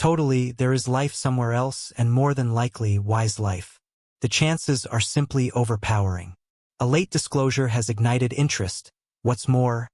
Totally, there is life somewhere else, and more than likely, wise life. The chances are simply overpowering. A late disclosure has ignited interest. What's more,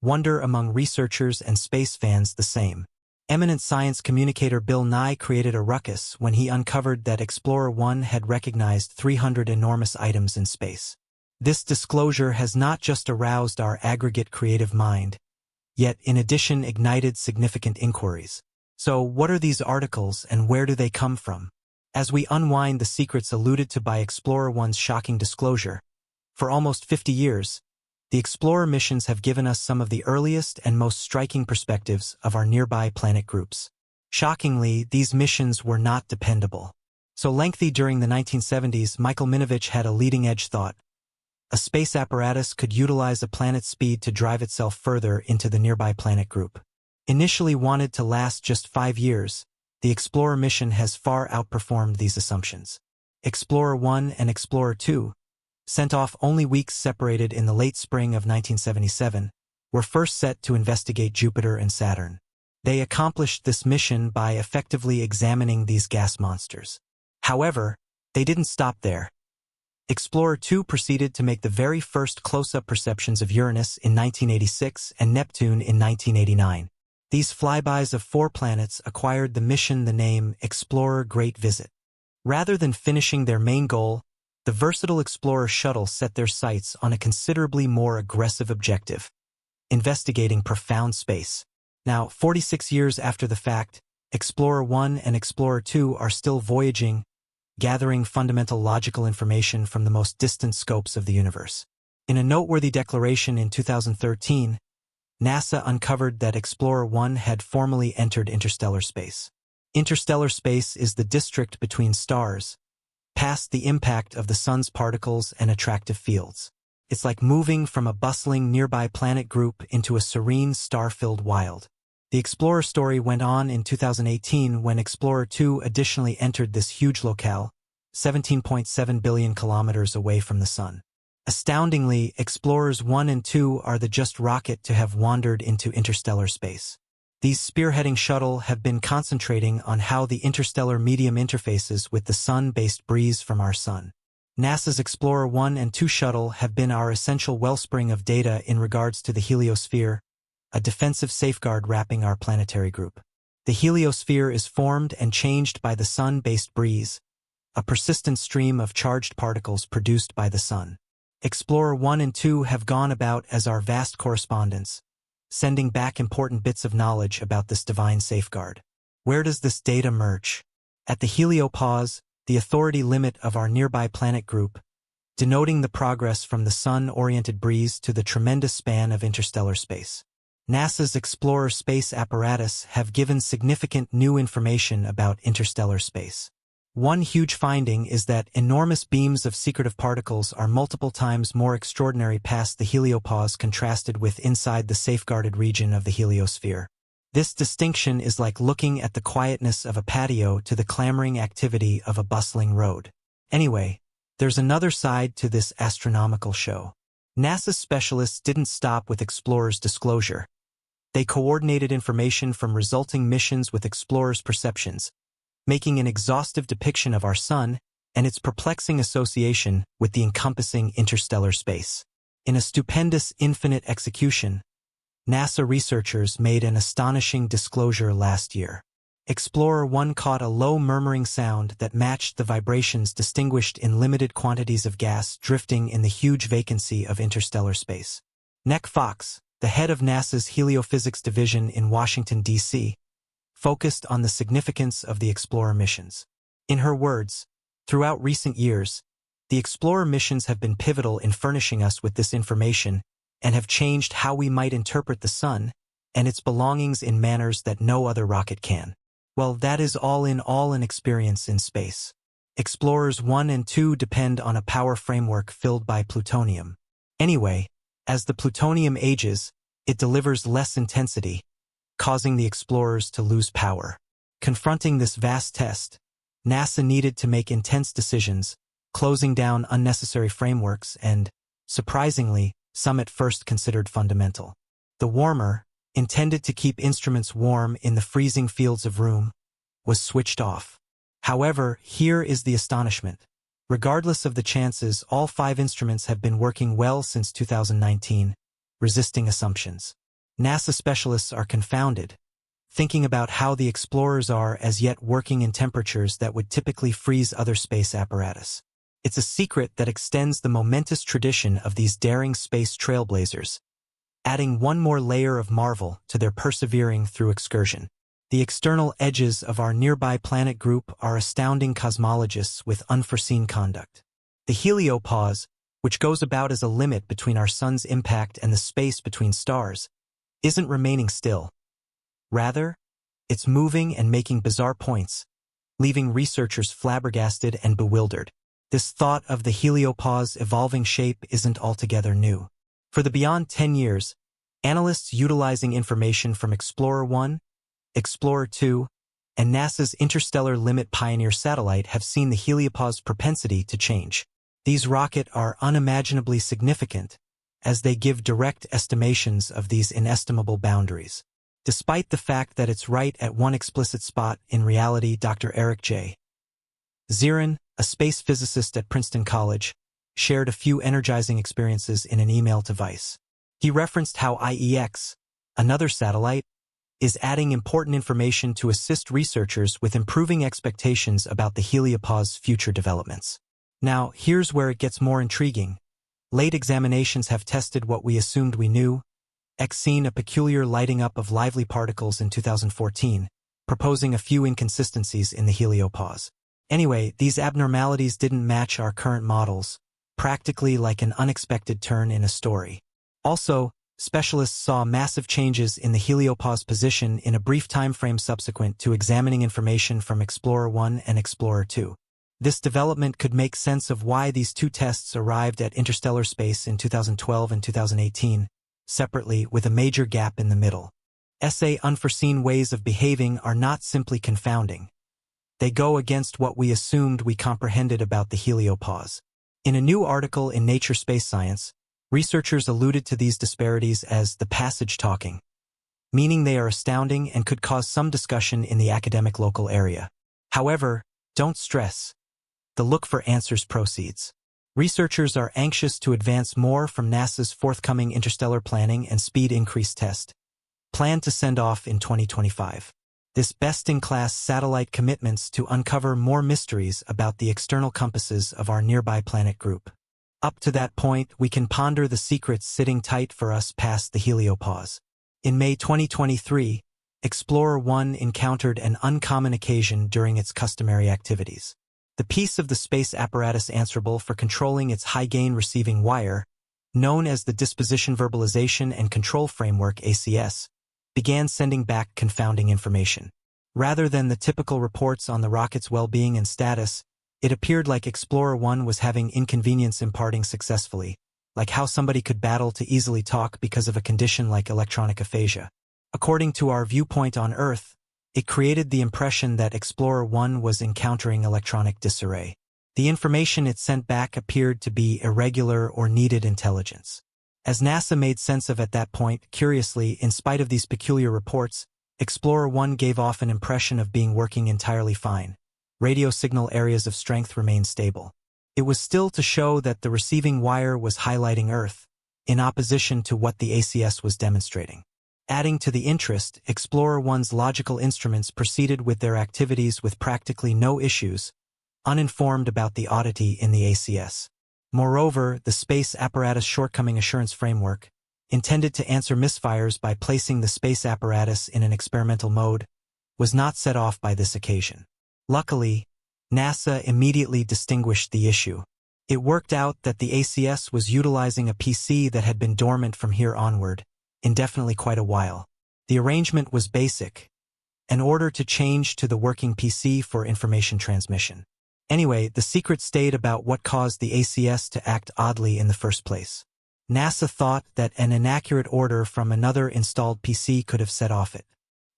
wonder among researchers and space fans the same. Eminent science communicator Bill Nye created a ruckus when he uncovered that Explorer 1 had recognized 300 enormous items in space. This disclosure has not just aroused our aggregate creative mind, yet in addition ignited significant inquiries. So, what are these articles and where do they come from? As we unwind the secrets alluded to by Explorer 1's shocking disclosure, for almost 50 years, the Explorer missions have given us some of the earliest and most striking perspectives of our nearby planet groups. Shockingly, these missions were not dependable. So lengthy during the 1970s, Michael Minovich had a leading-edge thought. A space apparatus could utilize a planet's speed to drive itself further into the nearby planet group. Initially wanted to last just 5 years, the Explorer mission has far outperformed these assumptions. Explorer 1 and Explorer 2, sent off only weeks separated in the late spring of 1977, were first set to investigate Jupiter and Saturn. They accomplished this mission by effectively examining these gas monsters. However, they didn't stop there. Explorer 2 proceeded to make the very first close-up perceptions of Uranus in 1986 and Neptune in 1989. These flybys of 4 planets acquired the mission the name Explorer Great Visit. Rather than finishing their main goal, the versatile Explorer shuttle set their sights on a considerably more aggressive objective: investigating profound space. Now, 46 years after the fact, Explorer 1 and Explorer 2 are still voyaging, gathering fundamental logical information from the most distant scopes of the universe. In a noteworthy declaration in 2013, NASA uncovered that Explorer 1 had formally entered interstellar space. Interstellar space is the district between stars, past the impact of the sun's particles and attractive fields. It's like moving from a bustling nearby planet group into a serene, star-filled wild. The Explorer story went on in 2018 when Explorer 2 additionally entered this huge locale, 17.7 billion kilometers away from the sun. Astoundingly, Explorers 1 and 2 are the just rocket to have wandered into interstellar space. These spearheading shuttle have been concentrating on how the interstellar medium interfaces with the sun-based breeze from our sun. NASA's Explorer 1 and 2 shuttle have been our essential wellspring of data in regards to the heliosphere, a defensive safeguard wrapping our planetary group. The heliosphere is formed and changed by the sun-based breeze, a persistent stream of charged particles produced by the sun. Explorer 1 and 2 have gone about as our vast correspondents, sending back important bits of knowledge about this divine safeguard. Where does this data merge? At the heliopause, the authority limit of our nearby planet group, denoting the progress from the sun-oriented breeze to the tremendous span of interstellar space. NASA's Explorer space apparatus have given significant new information about interstellar space. One huge finding is that enormous beams of secretive particles are multiple times more extraordinary past the heliopause contrasted with inside the safeguarded region of the heliosphere. This distinction is like looking at the quietness of a patio to the clamoring activity of a bustling road. Anyway, there's another side to this astronomical show. NASA specialists didn't stop with Explorer's disclosure. They coordinated information from resulting missions with Explorer's perceptions, making an exhaustive depiction of our sun and its perplexing association with the encompassing interstellar space. In a stupendous infinite execution, NASA researchers made an astonishing disclosure last year. Explorer 1 caught a low murmuring sound that matched the vibrations distinguished in limited quantities of gas drifting in the huge vacancy of interstellar space. Nick Fox, the head of NASA's Heliophysics Division in Washington, D.C., focused on the significance of the Explorer missions. In her words, throughout recent years, the Explorer missions have been pivotal in furnishing us with this information and have changed how we might interpret the sun and its belongings in manners that no other rocket can. Well, that is all in all an experience in space. Explorers 1 and 2 depend on a power framework filled by plutonium. Anyway, as the plutonium ages, it delivers less intensity, causing the explorers to lose power. Confronting this vast test, NASA needed to make intense decisions, closing down unnecessary frameworks and, surprisingly, some at first considered fundamental. The warmer, intended to keep instruments warm in the freezing fields of room, was switched off. However, here is the astonishment. Regardless of the chances, all 5 instruments have been working well since 2019, resisting assumptions. NASA specialists are confounded, thinking about how the explorers are as yet working in temperatures that would typically freeze other space apparatus. It's a secret that extends the momentous tradition of these daring space trailblazers, adding one more layer of marvel to their persevering through excursion. The external edges of our nearby planet group are astounding cosmologists with unforeseen conduct. The heliopause, which goes about as a limit between our sun's impact and the space between stars, isn't remaining still. Rather, it's moving and making bizarre points, leaving researchers flabbergasted and bewildered. This thought of the heliopause evolving shape isn't altogether new. For the beyond 10 years, analysts utilizing information from Explorer 1, Explorer 2, and NASA's Interstellar Limit Pioneer satellite have seen the heliopause propensity to change. These rockets are unimaginably significant, as they give direct estimations of these inestimable boundaries. Despite the fact that it's right at one explicit spot, in reality, Dr. Eric J. Zirin, a space physicist at Princeton College, shared a few energizing experiences in an email to Vice. He referenced how IEX, another satellite, is adding important information to assist researchers with improving expectations about the heliopause's future developments. Now, here's where it gets more intriguing. Late examinations have tested what we assumed we knew, seen a peculiar lighting up of lively particles in 2014, proposing a few inconsistencies in the heliopause. Anyway, these abnormalities didn't match our current models, practically like an unexpected turn in a story. Also, specialists saw massive changes in the heliopause position in a brief time frame subsequent to examining information from Explorer 1 and Explorer 2. This development could make sense of why these 2 tests arrived at interstellar space in 2012 and 2018, separately with a major gap in the middle. Unforeseen ways of behaving are not simply confounding. They go against what we assumed we comprehended about the heliopause. In a new article in Nature Space Science, researchers alluded to these disparities as the passage talking, meaning they are astounding and could cause some discussion in the academic local area. However, don't stress. The look for answers proceeds. Researchers are anxious to advance more from NASA's forthcoming Interstellar Planning and Speed Increase test, planned to send off in 2025. This best-in-class satellite commitments to uncover more mysteries about the external compasses of our nearby planet group. Up to that point, we can ponder the secrets sitting tight for us past the heliopause. In May 2023, Explorer 1 encountered an uncommon occasion during its customary activities. The piece of the space apparatus answerable for controlling its high-gain receiving wire, known as the Disposition Verbalization and Control Framework (ACS), began sending back confounding information. Rather than the typical reports on the rocket's well-being and status, it appeared like Explorer 1 was having inconvenience imparting successfully, like how somebody could battle to easily talk because of a condition like electronic aphasia. According to our viewpoint on Earth, it created the impression that Explorer 1 was encountering electronic disarray. The information it sent back appeared to be irregular or needed intelligence. As NASA made sense of at that point, curiously, in spite of these peculiar reports, Explorer 1 gave off an impression of being working entirely fine. Radio signal areas of strength remained stable. It was still to show that the receiving wire was highlighting Earth, in opposition to what the ACS was demonstrating. Adding to the interest, Explorer 1's logical instruments proceeded with their activities with practically no issues, uninformed about the oddity in the ACS. Moreover, the Space Apparatus Shortcoming Assurance Framework, intended to answer misfires by placing the space apparatus in an experimental mode, was not set off by this occasion. Luckily, NASA immediately distinguished the issue. It worked out that the ACS was utilizing a PC that had been dormant from here onward, indefinitely quite a while. The arrangement was basic, an order to change to the working PC for information transmission. Anyway, the secret stayed about what caused the ACS to act oddly in the first place. NASA thought that an inaccurate order from another installed PC could have set off it.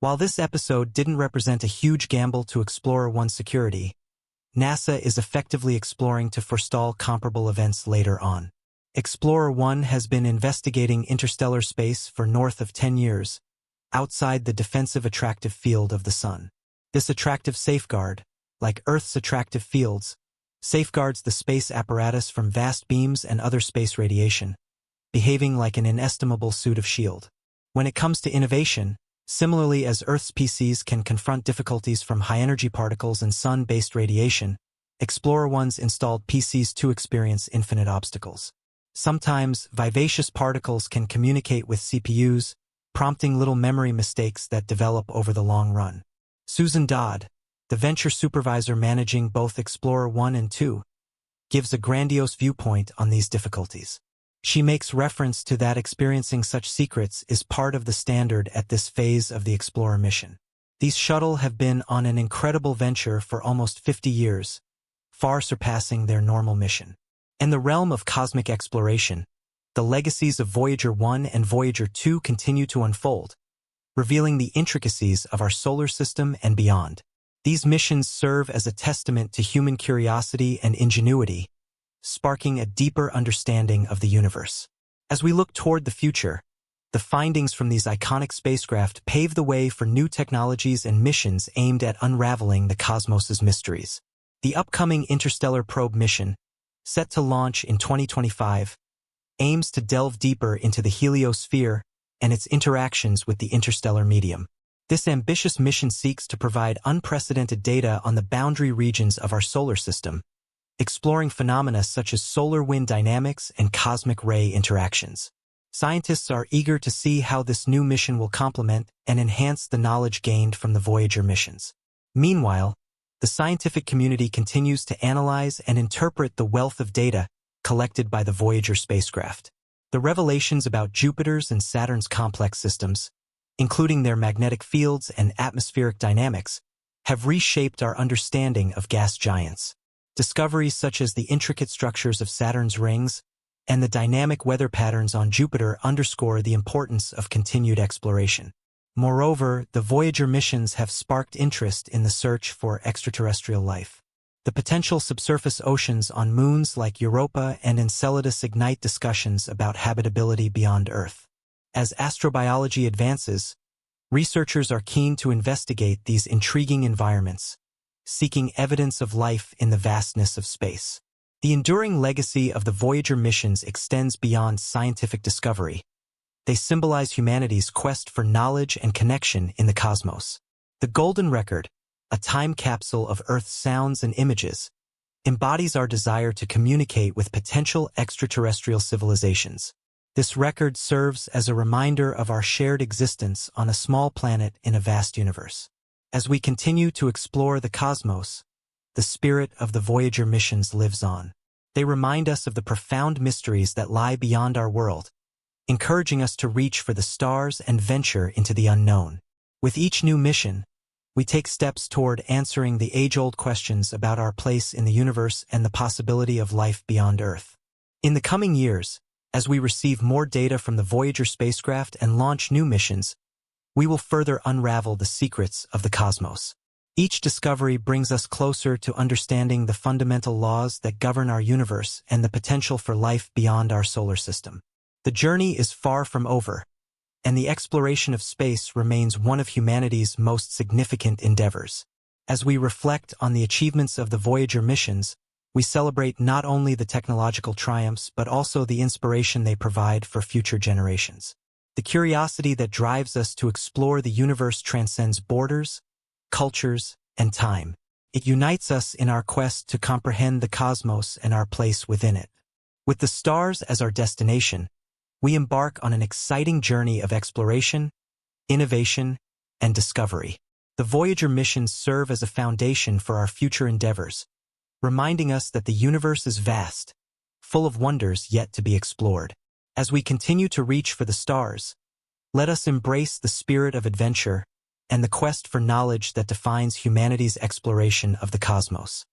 While this episode didn't represent a huge gamble to Explorer 1's security, NASA is effectively exploring to forestall comparable events later on. Explorer 1 has been investigating interstellar space for north of 10 years, outside the defensive attractive field of the Sun. This attractive safeguard, like Earth's attractive fields, safeguards the space apparatus from vast beams and other space radiation, behaving like an inestimable suit of shield. When it comes to innovation, similarly as Earth's PCs can confront difficulties from high-energy particles and sun-based radiation, Explorer 1's installed PCs too experience infinite obstacles. Sometimes, vivacious particles can communicate with CPUs, prompting little memory mistakes that develop over the long run. Susan Dodd, the venture supervisor managing both Explorer 1 and 2, gives a grandiose viewpoint on these difficulties. She makes reference to that experiencing such secrets is part of the standard at this phase of the Explorer mission. These shuttle have been on an incredible venture for almost 50 years, far surpassing their normal mission. In the realm of cosmic exploration, the legacies of Voyager 1 and Voyager 2 continue to unfold, revealing the intricacies of our solar system and beyond. These missions serve as a testament to human curiosity and ingenuity, sparking a deeper understanding of the universe. As we look toward the future, the findings from these iconic spacecraft pave the way for new technologies and missions aimed at unraveling the cosmos's mysteries. The upcoming Interstellar Probe mission, set to launch in 2025, aims to delve deeper into the heliosphere and its interactions with the interstellar medium. This ambitious mission seeks to provide unprecedented data on the boundary regions of our solar system, exploring phenomena such as solar wind dynamics and cosmic ray interactions. Scientists are eager to see how this new mission will complement and enhance the knowledge gained from the Voyager missions. Meanwhile, the scientific community continues to analyze and interpret the wealth of data collected by the Voyager spacecraft. The revelations about Jupiter's and Saturn's complex systems, including their magnetic fields and atmospheric dynamics, have reshaped our understanding of gas giants. Discoveries such as the intricate structures of Saturn's rings and the dynamic weather patterns on Jupiter underscore the importance of continued exploration. Moreover, the Voyager missions have sparked interest in the search for extraterrestrial life. The potential subsurface oceans on moons like Europa and Enceladus ignite discussions about habitability beyond Earth. As astrobiology advances, researchers are keen to investigate these intriguing environments, seeking evidence of life in the vastness of space. The enduring legacy of the Voyager missions extends beyond scientific discovery. They symbolize humanity's quest for knowledge and connection in the cosmos. The Golden Record, a time capsule of Earth's sounds and images, embodies our desire to communicate with potential extraterrestrial civilizations. This record serves as a reminder of our shared existence on a small planet in a vast universe. As we continue to explore the cosmos, the spirit of the Voyager missions lives on. They remind us of the profound mysteries that lie beyond our world, encouraging us to reach for the stars and venture into the unknown. With each new mission, we take steps toward answering the age-old questions about our place in the universe and the possibility of life beyond Earth. In the coming years, as we receive more data from the Voyager spacecraft and launch new missions, we will further unravel the secrets of the cosmos. Each discovery brings us closer to understanding the fundamental laws that govern our universe and the potential for life beyond our solar system. The journey is far from over, and the exploration of space remains one of humanity's most significant endeavors. As we reflect on the achievements of the Voyager missions, we celebrate not only the technological triumphs but also the inspiration they provide for future generations. The curiosity that drives us to explore the universe transcends borders, cultures, and time. It unites us in our quest to comprehend the cosmos and our place within it. With the stars as our destination, we embark on an exciting journey of exploration, innovation, and discovery. The Voyager missions serve as a foundation for our future endeavors, reminding us that the universe is vast, full of wonders yet to be explored. As we continue to reach for the stars, let us embrace the spirit of adventure and the quest for knowledge that defines humanity's exploration of the cosmos.